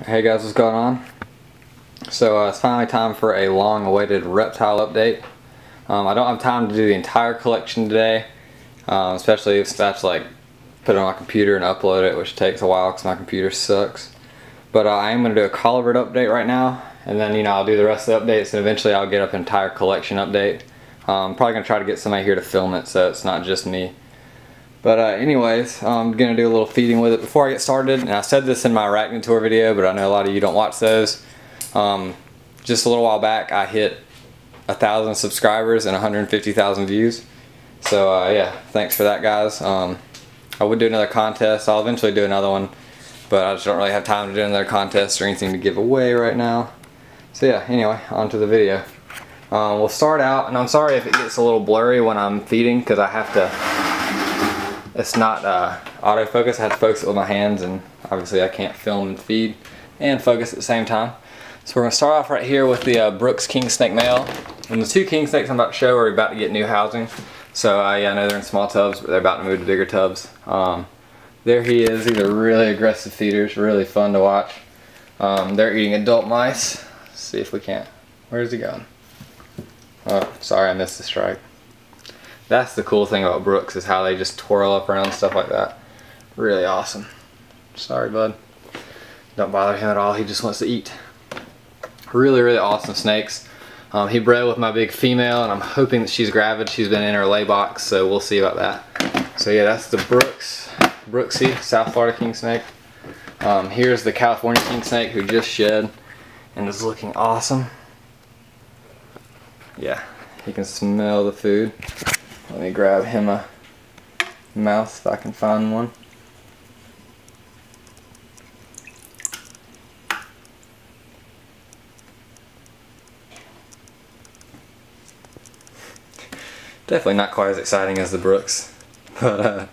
Hey guys, what's going on? So it's finally time for a long-awaited reptile update. I don't have time to do the entire collection today, especially if that's like put it on my computer and upload it, which takes a while because my computer sucks. But I am going to do a Colubrid update right now, and then I'll do the rest of the updates, and eventually I'll get up an entire collection update. I'm probably going to try to get somebody here to film it so it's not just me. But anyways, I'm going to do a little feeding with it before I get started. And I said this in my arachnid tour video, but I know a lot of you don't watch those. Just a little while back I hit 1,000 subscribers and 150,000 views. So yeah, thanks for that, guys. I would do another contest. I'll eventually do another one, but I just don't really have time to do another contest or anything to give away right now. So yeah, anyway, on to the video. We'll start out, and I'm sorry if it gets a little blurry when I'm feeding because I have to... It's not autofocus. I have to focus it with my hands, and obviously I can't film and feed and focus at the same time. So we're going to start off right here with the Brooks king snake male. And the two king snakes I'm about to show are about to get new housing. So yeah, I know they're in small tubs, but they're about to move to bigger tubs. There he is. These are really aggressive feeders, really fun to watch. They're eating adult mice. Let's see if we can't. Where's he going? Oh, sorry, I missed the strike. That's the cool thing about Brooks, is how they just twirl up around and stuff like that. Really awesome. Sorry, bud. Don't bother him at all. He just wants to eat. Really, really awesome snakes. He bred with my big female, and I'm hoping that she's gravid. She's been in her lay box, so we'll see about that. So yeah, that's the Brooksy, South Florida king snake. Here's the California king snake who just shed and is looking awesome. Yeah, he can smell the food. Let me grab him a mouse if I can find one. Definitely not quite as exciting as the Brooks, but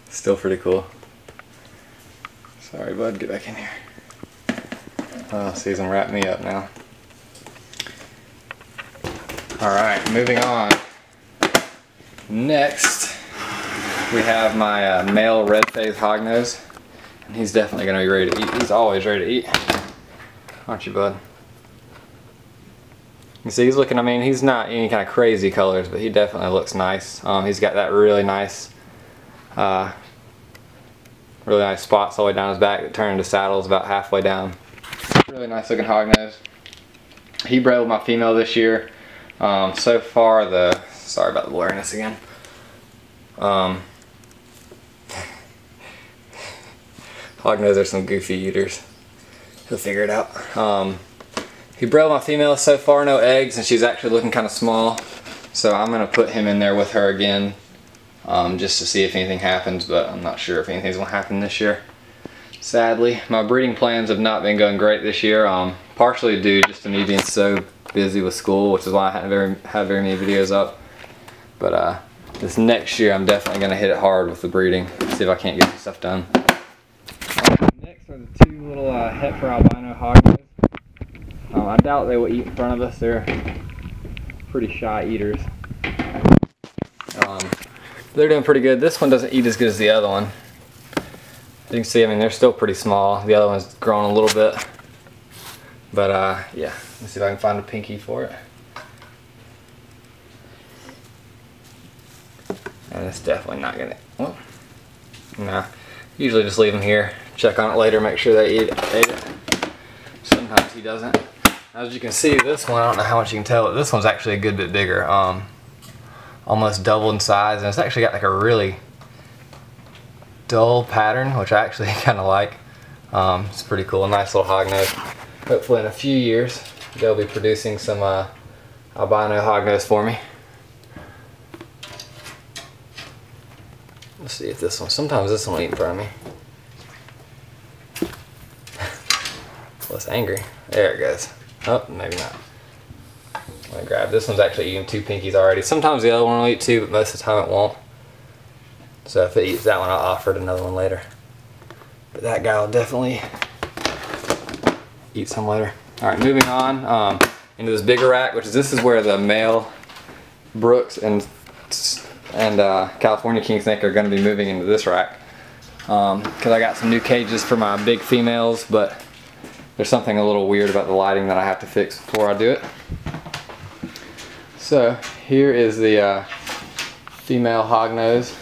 still pretty cool. Sorry, bud, get back in here. Oh, so he's gonna wrap me up now. Alright, moving on. Next, we have my male red-faced hognose, and he's definitely going to be ready to eat. He's always ready to eat, aren't you, bud? You see, he's looking, I mean, he's not any kind of crazy colors, but he definitely looks nice. He's got that really nice spots all the way down his back that turn into saddles about halfway down. Really nice looking hognose. He bred with my female this year. So far, sorry about the blurriness again. Hognose are some goofy eaters. He'll figure it out. He bred with my female. So far, no eggs, and she's actually looking kind of small. So I'm going to put him in there with her again, just to see if anything happens, but I'm not sure if anything's going to happen this year. Sadly, my breeding plans have not been going great this year, partially due just to me being so busy with school, which is why I haven't had very many videos up. But this next year I'm definitely going to hit it hard with the breeding, see if I can't get some stuff done. Next are the two little Heifer albino hognose. I doubt they will eat in front of us. They're pretty shy eaters. They're doing pretty good. This one doesn't eat as good as the other one. You can see, I mean, they're still pretty small. The other one's grown a little bit. But yeah, let's see if I can find a pinky for it. And it's definitely not gonna, well, nah. Usually just leave them here, check on it later, make sure they ate it. Sometimes he doesn't. As you can see, this one, I don't know how much you can tell, but this one's actually a good bit bigger. Almost doubled in size, and it's actually got like a really dull pattern, which I actually kind of like. It's pretty cool, nice little hognose. Hopefully in a few years they'll be producing some albino hognose for me. Let's see if this one, sometimes this one will eat in front of me. Well, it's angry. There it goes. Oh, maybe not. Let me grab, this one's actually eating two pinkies already. Sometimes the other one will eat two, but most of the time it won't. So if it eats that one, I'll offer it another one later. But that guy will definitely eat some later. Alright, moving on into this bigger rack, which is, this is where the male Brooks and California king snake are going to be moving into this rack. because I got some new cages for my big females, but there's something a little weird about the lighting that I have to fix before I do it. So here is the female hognose.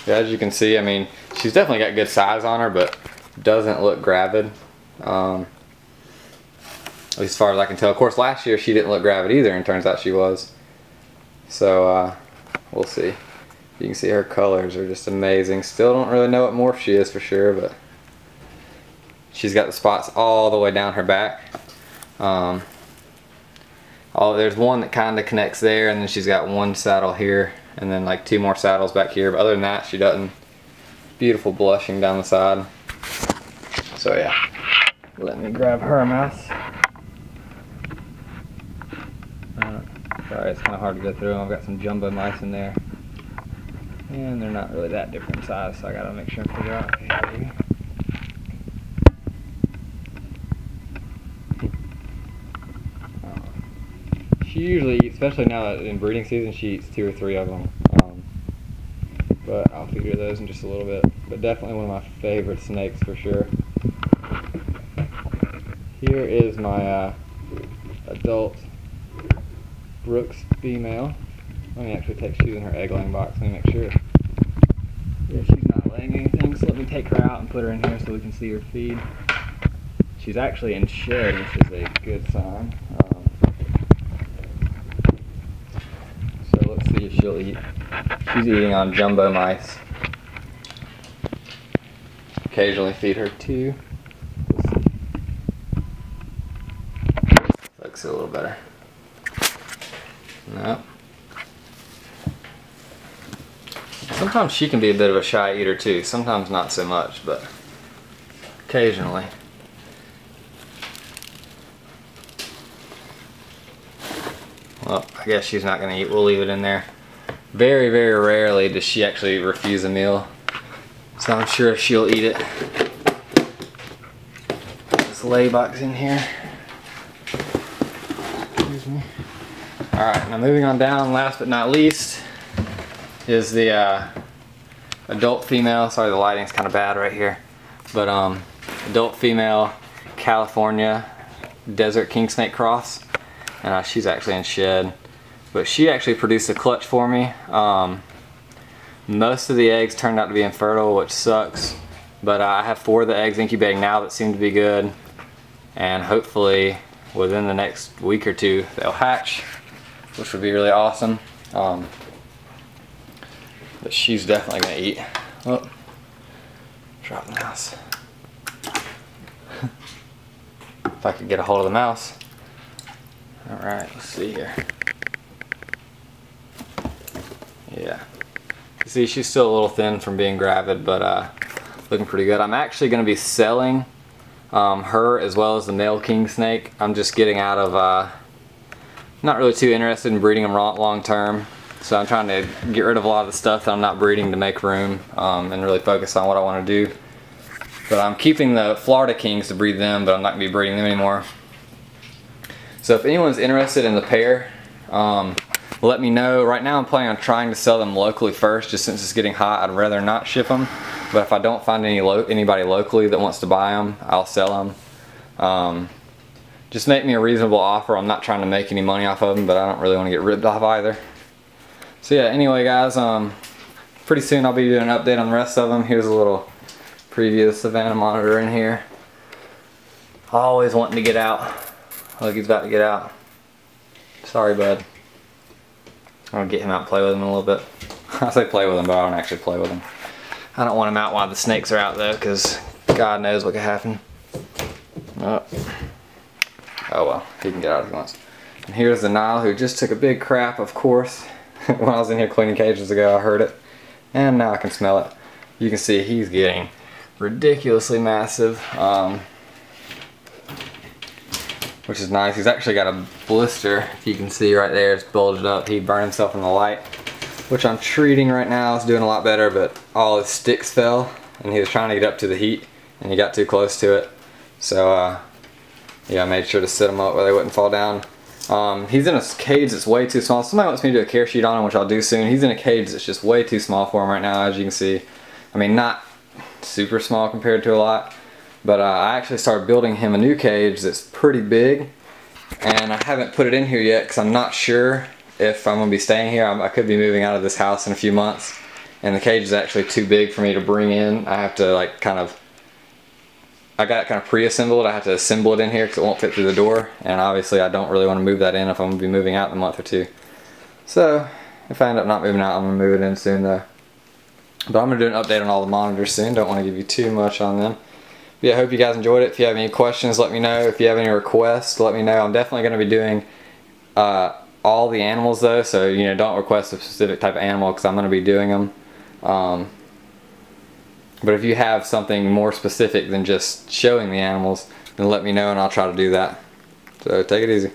Yeah, as you can see, I mean, she's definitely got good size on her, but doesn't look gravid. At least as far as I can tell. Of course, last year she didn't look gravid either, and turns out she was. So we'll see. You can see her colors are just amazing. Still don't really know what morph she is for sure, but she's got the spots all the way down her back. There's one that kind of connects there, and then she's got one saddle here, and then like 2 more saddles back here. But other than that, she doesn't. Beautiful blushing down the side. So yeah, let me grab her mouse. Sorry, it's kind of hard to go through them. I've got some jumbo mice in there, and they're not really that different in size, so I gotta make sure and figure out. Okay, she usually eats, especially now that in breeding season, she eats 2 or 3 of them. But I'll figure those in just a little bit. But definitely one of my favorite snakes for sure. Here is my adult Brooks female. Let me actually take, she's in her egg laying box. Let me make sure. Yeah, she's not laying anything, so let me take her out and put her in here so we can see her feed. She's actually in shed, which is a good sign. So let's see if she'll eat. She's eating on jumbo mice. Occasionally feed her too. Let's see. Looks a little better. No. Sometimes she can be a bit of a shy eater too. Sometimes not so much, but occasionally. Well, I guess she's not going to eat. We'll leave it in there. Very, very rarely does she actually refuse a meal, so I'm sure she'll eat it. This lay box in here. Excuse me. Alright, now moving on down, last but not least, is the adult female. Sorry, the lighting's kind of bad right here. But adult female California desert king snake cross. And she's actually in shed. But she actually produced a clutch for me. Most of the eggs turned out to be infertile, which sucks. But I have 4 of the eggs incubating now that seem to be good. And hopefully within the next week or 2 they'll hatch, which would be really awesome. But she's definitely gonna eat. Oh, drop the mouse. If I could get a hold of the mouse. Alright, let's see here. Yeah. You see, she's still a little thin from being gravid, but looking pretty good. I'm actually going to be selling her as well as the male king snake. I'm just getting out of, not really too interested in breeding them long term. So I'm trying to get rid of a lot of the stuff that I'm not breeding to make room and really focus on what I want to do. But I'm keeping the Florida kings to breed them, but I'm not going to be breeding them anymore. So if anyone's interested in the pair, let me know. Right now I'm planning on trying to sell them locally first, just since it's getting hot. I'd rather not ship them. But if I don't find anybody locally that wants to buy them, I'll sell them. Just make me a reasonable offer. I'm not trying to make any money off of them, but I don't really want to get ripped off either. So yeah, anyway guys, pretty soon I'll be doing an update on the rest of them. Here's a little preview of the Savannah monitor in here. Always wanting to get out. Look, he's about to get out. Sorry, bud. I'm gonna get him out and play with him a little bit. I say play with him, but I don't actually play with him. I don't want him out while the snakes are out though, because God knows what could happen. Oh well, he can get out if he wants. And here's the Nile, who just took a big crap, of course. When I was in here cleaning cages ago, I heard it. And now I can smell it. You can see he's getting ridiculously massive. Which is nice. He's actually got a blister, if you can see right there, it's bulged up. He burned himself in the light, which I'm treating right now. It's doing a lot better, but all his sticks fell, and he was trying to get up to the heat, and he got too close to it. So, yeah, I made sure to set him up where they wouldn't fall down. He's in a cage that's way too small. Somebody wants me to do a care sheet on him, which I'll do soon. He's in a cage that's just way too small for him right now, as you can see. I mean, not super small compared to a lot, But I actually started building him a new cage that's pretty big, and I haven't put it in here yet because I'm not sure if I'm going to be staying here. I could be moving out of this house in a few months, and the cage is actually too big for me to bring in. I have to like I got it kind of pre-assembled. I have to assemble it in here because it won't fit through the door, and obviously I don't really want to move that in if I'm going to be moving out in a month or two. So if I end up not moving out, I'm going to move it in soon though. But I'm going to do an update on all the monitors soon. Don't want to give you too much on them. But yeah, I hope you guys enjoyed it. If you have any questions, let me know. If you have any requests, let me know. I'm definitely going to be doing all the animals though, so you know, don't request a specific type of animal because I'm going to be doing them. But if you have something more specific than just showing the animals, then let me know and I'll try to do that. So take it easy.